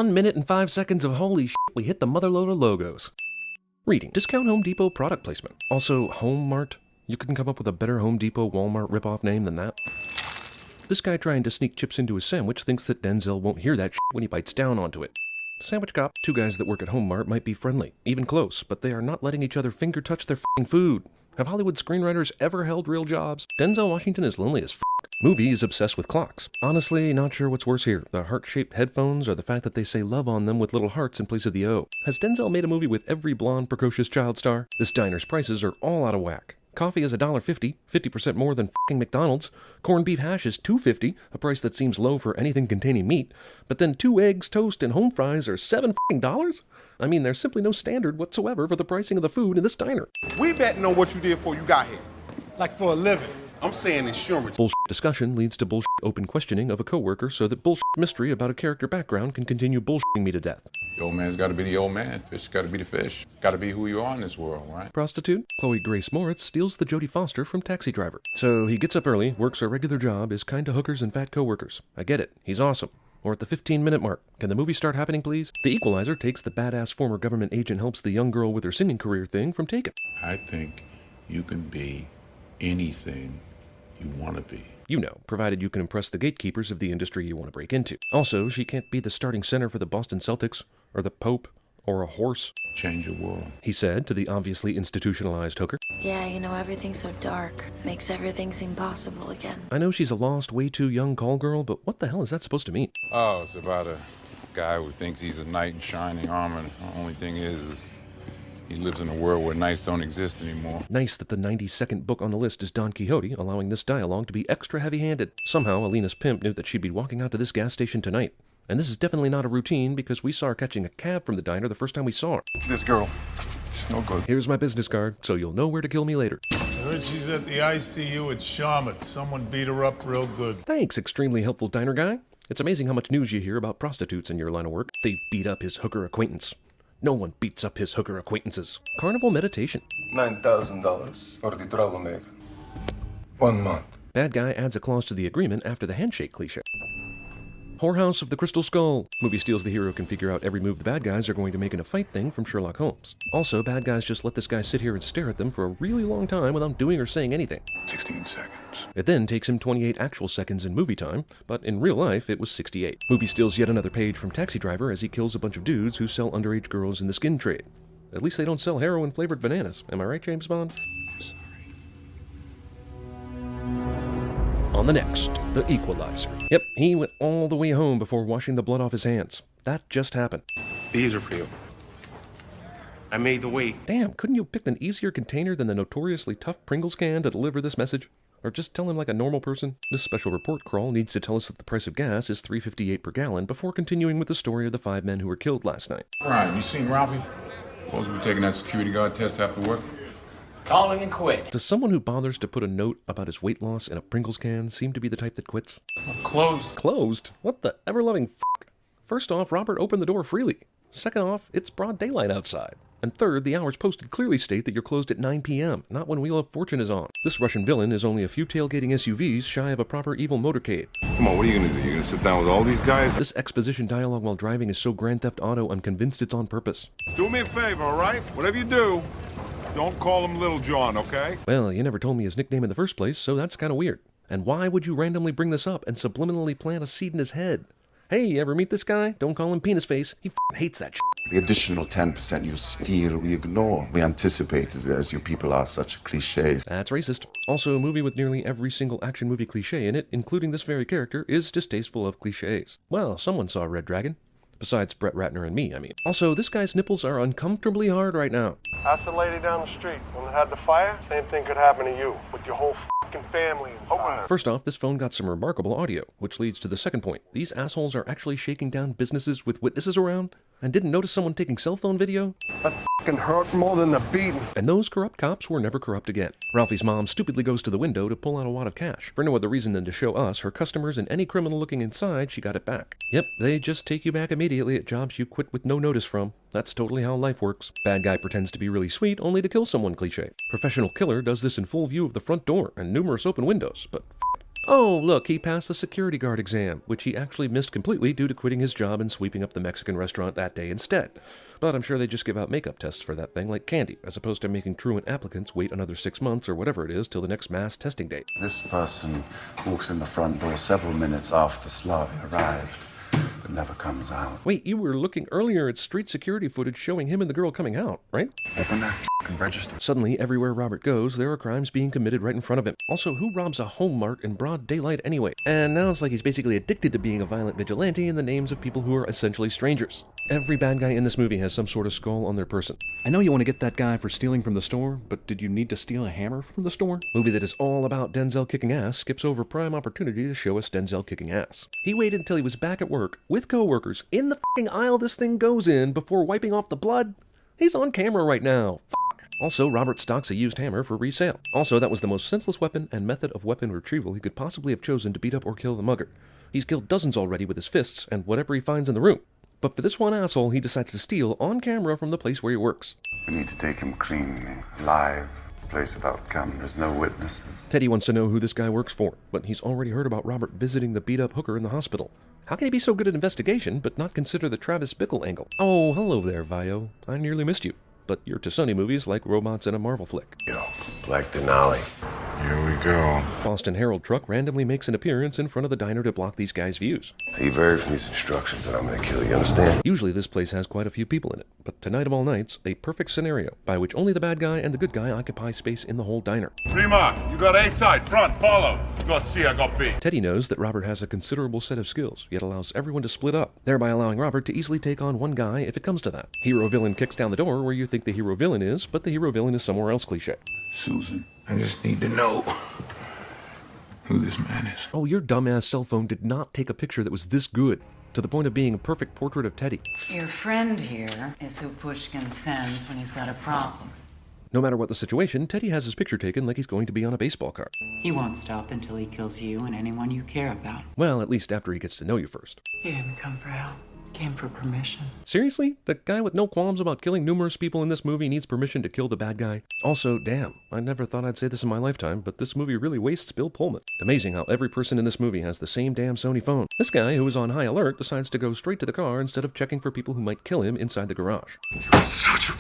1 minute and 5 seconds of holy shit, we hit the motherload of logos. Reading. Discount Home Depot product placement. Also, Home Mart. You couldn't come up with a better Home Depot Walmart ripoff name than that. This guy trying to sneak chips into his sandwich thinks that Denzel won't hear that shit when he bites down onto it. Sandwich cop. Two guys that work at Home Mart might be friendly, even close, but they are not letting each other finger touch their f***ing food. Have Hollywood screenwriters ever held real jobs? Denzel Washington is lonely as f***. Movie is obsessed with clocks. Honestly, not sure what's worse here, the heart-shaped headphones or the fact that they say love on them with little hearts in place of the O. Has Denzel made a movie with every blonde, precocious child star? This diner's prices are all out of whack. Coffee is $1.50, 50% more than f***ing McDonald's. Corned beef hash is $2.50, a price that seems low for anything containing meat. But then 2 eggs, toast, and home fries are $7 dollars? I mean, there's simply no standard whatsoever for the pricing of the food in this diner. We betting on what you did before you got here. Like for a living. I'm saying insurance. Bullshit discussion leads to bullshit open questioning of a coworker so that bullshit mystery about a character background can continue bullshitting me to death. The old man's got to be the old man. Fish got to be the fish. Got to be who you are in this world, right? Prostitute. Chloe Grace Moritz steals the Jodie Foster from Taxi Driver. So he gets up early, works a regular job, is kind to hookers and fat coworkers. I get it. He's awesome. Or at the 15-minute mark. Can the movie start happening, please? The Equalizer takes the badass former government agent helps the young girl with her singing career thing from Taken. I think you can be anything you want to be. You know, provided you can impress the gatekeepers of the industry you want to break into. Also, she can't be the starting center for the Boston Celtics, or the Pope, or a horse. Change your world. He said to the obviously institutionalized hooker. Yeah, you know, everything's so dark. Makes everything seem possible again. I know she's a lost, way too young call girl, but what the hell is that supposed to mean? Oh, it's about a guy who thinks he's a knight in shining armor. The only thing is he lives in a world where knights don't exist anymore. Nice that the 92nd book on the list is Don Quixote, allowing this dialogue to be extra heavy-handed. Somehow, Alina's pimp knew that she'd be walking out to this gas station tonight. And this is definitely not a routine because we saw her catching a cab from the diner the first time we saw her. This girl, she's no good. Here's my business card, so you'll know where to kill me later. I heard she's at the ICU at Charlotte. Someone beat her up real good. Thanks, extremely helpful diner guy. It's amazing how much news you hear about prostitutes in your line of work. They beat up his hooker acquaintance. No one beats up his hooker acquaintances. Carnival meditation. $9,000 for the troublemaker. 1 month. Bad guy adds a clause to the agreement after the handshake cliche. Whorehouse of the Crystal Skull. Movie steals the hero can figure out every move the bad guys are going to make in a fight thing from Sherlock Holmes. Also, bad guys just let this guy sit here and stare at them for a really long time without doing or saying anything. 16 seconds. It then takes him 28 actual seconds in movie time, but in real life it was 68. Movie steals yet another page from Taxi Driver as he kills a bunch of dudes who sell underage girls in the skin trade. At least they don't sell heroin-flavored bananas. Am I right, James Bond? On the next, The Equalizer. Yep, he went all the way home before washing the blood off his hands. That just happened. These are for you. I made the wait. Damn, couldn't you have picked an easier container than the notoriously tough Pringles can to deliver this message? Or just tell him like a normal person? This special report crawl needs to tell us that the price of gas is $3.58 per gallon before continuing with the story of the 5 men who were killed last night. Ryan, you seen Ralphie? Supposed to be taking that security guard test after work. Calling and quit. Does someone who bothers to put a note about his weight loss in a Pringles can seem to be the type that quits? Closed. Closed? What the ever-loving f***? First off, Robert opened the door freely. Second off, it's broad daylight outside. And third, the hours posted clearly state that you're closed at 9 p.m., not when Wheel of Fortune is on. This Russian villain is only a few tailgating SUVs shy of a proper evil motorcade. Come on, what are you gonna do? You gonna sit down with all these guys? This exposition dialogue while driving is so Grand Theft Auto, I'm convinced it's on purpose. Do me a favor, all right? Whatever you do, don't call him Little John, okay? Well, you never told me his nickname in the first place, so that's kind of weird. And why would you randomly bring this up and subliminally plant a seed in his head? Hey, you ever meet this guy? Don't call him Penis Face. He hates that shit. The additional 10% you steal, we ignore. We anticipated it as you people are such cliches. That's racist. Also, a movie with nearly every single action movie cliche in it, including this very character, is distasteful of cliches. Well, someone saw Red Dragon. Besides Brett Ratner and me, I mean. Also, this guy's nipples are uncomfortably hard right now. Ask the lady down the street. When they had the fire, same thing could happen to you, with your whole fucking family. First off, this phone got some remarkable audio, which leads to the second point. These assholes are actually shaking down businesses with witnesses around, and didn't notice someone taking cell phone video? That fucking hurt more than the beating. And those corrupt cops were never corrupt again. Ralphie's mom stupidly goes to the window to pull out a wad of cash, for no other reason than to show us, her customers, and any criminal looking inside she got it back. Yep, they just take you back immediately at jobs you quit with no notice from. That's totally how life works. Bad guy pretends to be really sweet only to kill someone cliche. Professional killer does this in full view of the front door and numerous open windows, but Oh, look, he passed the security guard exam, which he actually missed completely due to quitting his job and sweeping up the Mexican restaurant that day instead. But I'm sure they just give out makeup tests for that thing like candy, as opposed to making truant applicants wait another 6 months or whatever it is till the next mass testing date. This person walks in the front door several minutes after Slavy arrived, but never comes out. Wait, you were looking earlier at street security footage showing him and the girl coming out, right? Open that f***ing register. Suddenly, everywhere Robert goes, there are crimes being committed right in front of him. Also, who robs a home mart in broad daylight anyway? And now it's like he's basically addicted to being a violent vigilante in the names of people who are essentially strangers. Every bad guy in this movie has some sort of skull on their person. I know you want to get that guy for stealing from the store, but did you need to steal a hammer from the store? Movie that is all about Denzel kicking ass skips over prime opportunity to show us Denzel kicking ass. He waited until he was back at work with co-workers in the f***ing aisle this thing goes in before wiping off the blood. He's on camera right now. Fuck. Also, Robert stocks a used hammer for resale. Also, that was the most senseless weapon and method of weapon retrieval he could possibly have chosen to beat up or kill the mugger. He's killed dozens already with his fists and whatever he finds in the room. But for this one asshole, he decides to steal on camera from the place where he works. We need to take him clean, live, place without cameras, no witnesses. Teddy wants to know who this guy works for, but he's already heard about Robert visiting the beat-up hooker in the hospital. How can he be so good at investigation, but not consider the Travis Bickle angle? Oh, hello there, Vio. I nearly missed you. But you're to Sony movies like robots in a Marvel flick. Yo, Black Denali. Here we go. Boston Herald truck randomly makes an appearance in front of the diner to block these guys' views. He varied from these instructions that I'm gonna kill you, understand? Usually this place has quite a few people in it, but tonight of all nights, a perfect scenario by which only the bad guy and the good guy occupy space in the whole diner. Prima, you got A side, front, follow. You got C, I got B. Teddy knows that Robert has a considerable set of skills, yet allows everyone to split up, thereby allowing Robert to easily take on one guy if it comes to that. Hero-villain kicks down the door where you think the hero-villain is, but the hero-villain is somewhere else cliché. Susan, I just need to know who this man is. Oh, your dumbass cell phone did not take a picture that was this good, to the point of being a perfect portrait of Teddy. Your friend here is who Pushkin sends when he's got a problem. No matter what the situation, Teddy has his picture taken like he's going to be on a baseball card. He won't stop until he kills you and anyone you care about. Well, at least after he gets to know you first. He didn't come for help. Came for permission. Seriously? The guy with no qualms about killing numerous people in this movie needs permission to kill the bad guy? Also, damn, I never thought I'd say this in my lifetime, but this movie really wastes Bill Pullman. Amazing how every person in this movie has the same damn Sony phone. This guy, who is on high alert, decides to go straight to the car instead of checking for people who might kill him inside the garage. You're such a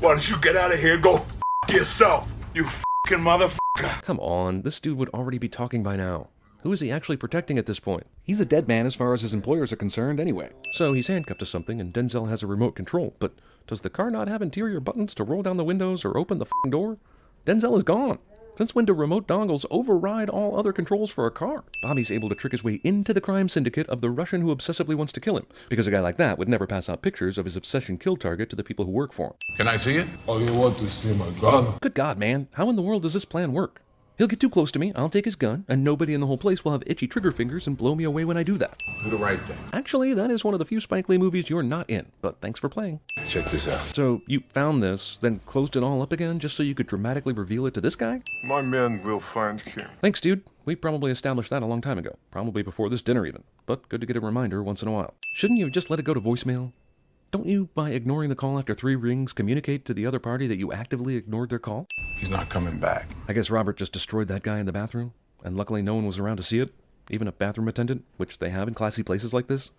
Why don't you get out of here and go yourself, you motherfucker? Come on, this dude would already be talking by now. Who is he actually protecting at this point? He's a dead man as far as his employers are concerned anyway. So he's handcuffed to something and Denzel has a remote control, but does the car not have interior buttons to roll down the windows or open the f***ing door? Denzel is gone. Since when do remote dongles override all other controls for a car? Bobby's able to trick his way into the crime syndicate of the Russian who obsessively wants to kill him, because a guy like that would never pass out pictures of his obsession kill target to the people who work for him. Can I see it? Oh, you want to see my gun? Good God, man, how in the world does this plan work? He'll get too close to me, I'll take his gun, and nobody in the whole place will have itchy trigger fingers and blow me away when I do that. Do the right thing. Actually, that is one of the few Spike Lee movies you're not in, but thanks for playing. Check this out. So, you found this, then closed it all up again just so you could dramatically reveal it to this guy? My men will find him. Thanks, dude. We probably established that a long time ago. Probably before this dinner even. But good to get a reminder once in a while. Shouldn't you have just let it go to voicemail? Don't you, by ignoring the call after 3 rings, communicate to the other party that you actively ignored their call? He's not coming back. I guess Robert just destroyed that guy in the bathroom, and luckily no one was around to see it. Even a bathroom attendant, which they have in classy places like this.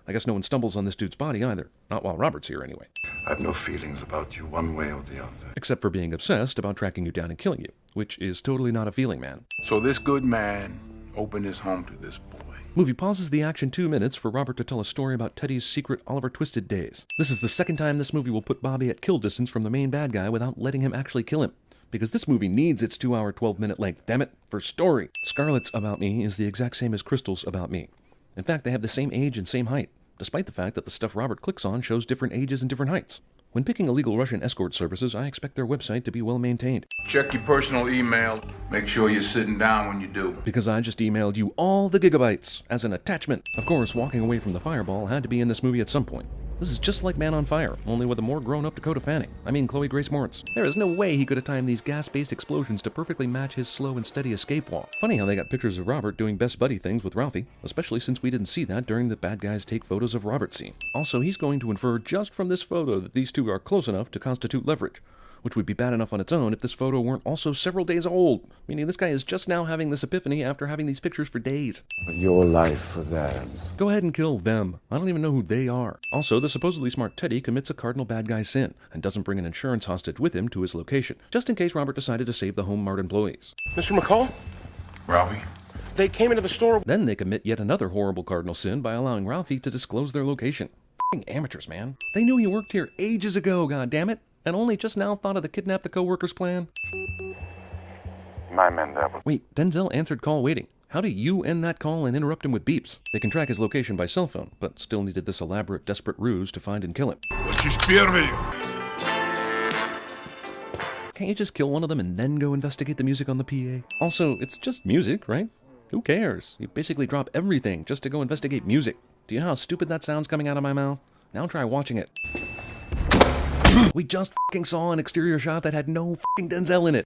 I guess no one stumbles on this dude's body either. Not while Robert's here, anyway. I have no feelings about you one way or the other. Except for being obsessed about tracking you down and killing you, which is totally not a feeling, man. So this good man opened his home to this boy. Movie pauses the action 2 minutes for Robert to tell a story about Teddy's secret Oliver Twisted days. This is the second time this movie will put Bobby at kill distance from the main bad guy without letting him actually kill him. Because this movie needs its 2-hour, 12-minute length, damn it, for story. Scarlett's About Me is the exact same as Crystal's About Me. In fact, they have the same age and same height, despite the fact that the stuff Robert clicks on shows different ages and different heights. When picking illegal Russian escort services, I expect their website to be well maintained. Check your personal email. Make sure you're sitting down when you do. Because I just emailed you all the gigabytes as an attachment. Of course, walking away from the fireball had to be in this movie at some point. This is just like Man on Fire, only with a more grown-up Dakota Fanning. I mean Chloe Grace Moretz. There is no way he could have timed these gas-based explosions to perfectly match his slow and steady escape walk. Funny how they got pictures of Robert doing best buddy things with Ralphie, especially since we didn't see that during the bad guys take photos of Robert scene. Also, he's going to infer just from this photo that these two are close enough to constitute leverage. which would be bad enough on its own if this photo weren't also several days old, meaning this guy is just now having this epiphany after having these pictures for days. Your life for theirs. Go ahead and kill them. I don't even know who they are. Also, the supposedly smart Teddy commits a cardinal bad guy sin and doesn't bring an insurance hostage with him to his location, just in case Robert decided to save the Home Mart employees. Mr. McCall? Ralphie? They came into the store. Then they commit yet another horrible cardinal sin by allowing Ralphie to disclose their location. F***ing amateurs, man. They knew he worked here ages ago, goddammit, and only just now thought of the kidnap the co-workers plan. My men there. Wait, Denzel answered call waiting. How do you end that call and interrupt him with beeps? They can track his location by cell phone, but still needed this elaborate, desperate ruse to find and kill him. Can't you just kill one of them and then go investigate the music on the PA? Also, it's just music, right? Who cares? You basically drop everything just to go investigate music. Do you know how stupid that sounds coming out of my mouth? Now try watching it. We just f***ing saw an exterior shot that had no f***ing Denzel in it.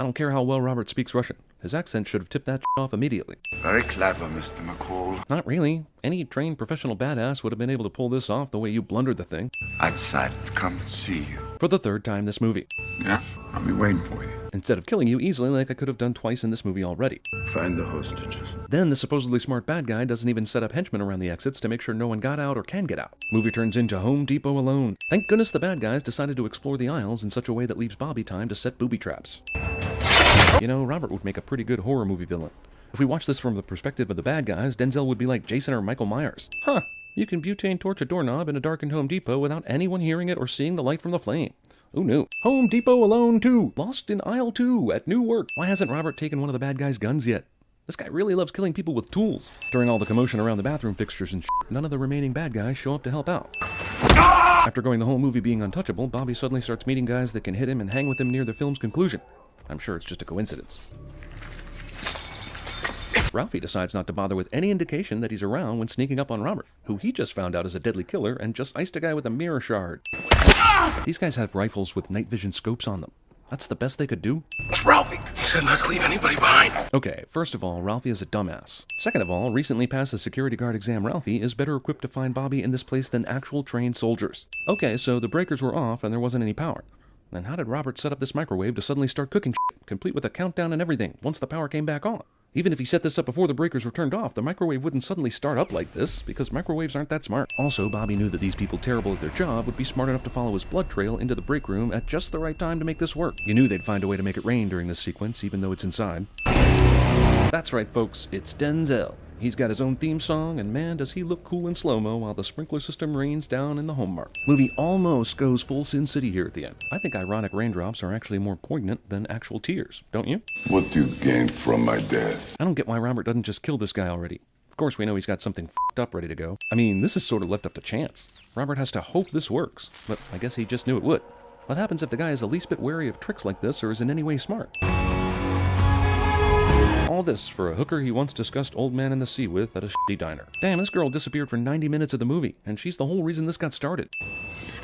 I don't care how well Robert speaks Russian. His accent should have tipped that off immediately. Very clever, Mr. McCall. Not really. Any trained professional badass would have been able to pull this off the way you blundered the thing. I decided to come and see you. For the third time this movie. Yeah, I'll be waiting for you. Instead of killing you easily like I could have done twice in this movie already. Find the hostages. Then the supposedly smart bad guy doesn't even set up henchmen around the exits to make sure no one got out or can get out. Movie turns into Home Depot alone. Thank goodness the bad guys decided to explore the aisles in such a way that leaves Bobby time to set booby traps. You know, Robert would make a pretty good horror movie villain. If we watch this from the perspective of the bad guys, Denzel would be like Jason or Michael Myers. Huh, you can butane torch a doorknob in a darkened Home Depot without anyone hearing it or seeing the light from the flame. Who knew? Home Depot Alone 2, Lost in Aisle 2 at New Work. Why hasn't Robert taken one of the bad guys' guns yet? This guy really loves killing people with tools. During all the commotion around the bathroom fixtures and shit, none of the remaining bad guys show up to help out. After going the whole movie being untouchable, Bobby suddenly starts meeting guys that can hit him and hang with him near the film's conclusion. I'm sure it's just a coincidence. Ralphie decides not to bother with any indication that he's around when sneaking up on Robert, who he just found out is a deadly killer and just iced a guy with a mirror shard. These guys have rifles with night vision scopes on them. That's the best they could do? It's Ralphie. He said not to leave anybody behind. Okay, first of all, Ralphie is a dumbass. Second of all, recently passed the security guard exam Ralphie is better equipped to find Bobby in this place than actual trained soldiers. Okay, so the breakers were off and there wasn't any power. Then how did Robert set up this microwave to suddenly start cooking shit, complete with a countdown and everything, once the power came back on? Even if he set this up before the breakers were turned off, the microwave wouldn't suddenly start up like this, because microwaves aren't that smart. Also, Bobby knew that these people terrible at their job would be smart enough to follow his blood trail into the break room at just the right time to make this work. You knew they'd find a way to make it rain during this sequence, even though it's inside. That's right, folks, it's Denzel. He's got his own theme song, and man, does he look cool in slow-mo while the sprinkler system rains down in the Home Mart. Movie almost goes full Sin City here at the end. I think ironic raindrops are actually more poignant than actual tears, don't you? What do you gain from my death? I don't get why Robert doesn't just kill this guy already. Of course, we know he's got something f***ed up ready to go. I mean, this is sort of left up to chance. Robert has to hope this works, but I guess he just knew it would. What happens if the guy is the least bit wary of tricks like this or is in any way smart? All this for a hooker he once discussed Old Man in the Sea with at a shitty diner. Damn, this girl disappeared for 90 minutes of the movie, and she's the whole reason this got started.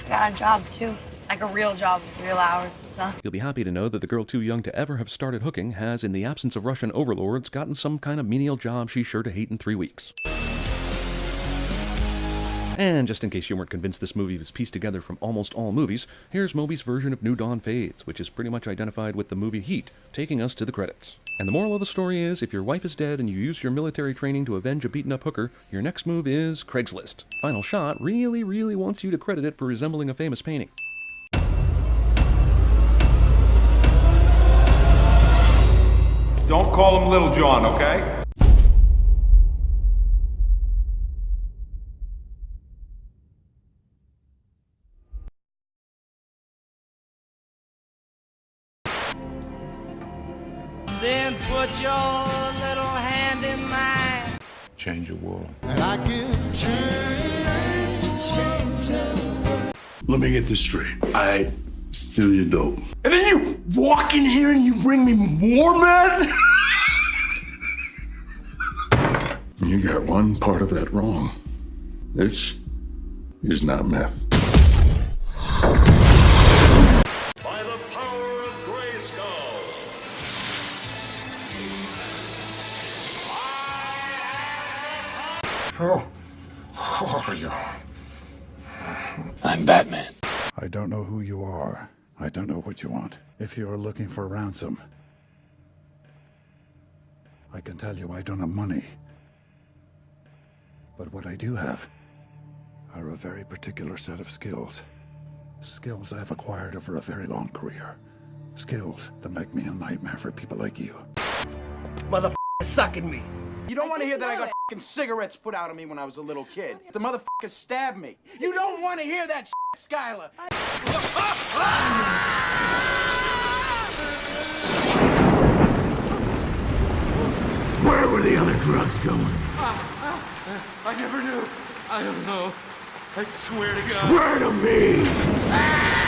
Got a job, too. Like a real job with real hours and stuff. You'll be happy to know that the girl too young to ever have started hooking has, in the absence of Russian overlords, gotten some kind of menial job she's sure to hate in 3 weeks. And just in case you weren't convinced this movie was pieced together from almost all movies, here's Moby's version of New Dawn Fades, which is pretty much identified with the movie Heat, taking us to the credits. And the moral of the story is, if your wife is dead and you use your military training to avenge a beaten-up hooker, your next move is Craigslist. Final Shot really wants you to credit it for resembling a famous painting. Don't call him Little John, okay? Then put your little hand in mine. Change your world. And I can change the world. Let me get this straight. I steal your dope. And then you walk in here and you bring me more meth? You got one part of that wrong. This is not meth. By the power of Grayskull. Who are you? I'm Batman. I don't know who you are, I don't know what you want. If you're looking for ransom, I can tell you I don't have money. But what I do have are a very particular set of skills. Skills I've acquired over a very long career. Skills that make me a nightmare for people like you. Motherfucker sucking me. You don't want to hear that I got f***ing cigarettes put out of me when I was a little kid. The motherfucker stabbed me. You don't want to hear that shit, Skylar. Where were the other drugs going? I never knew. I don't know. I swear to God. Swear to me!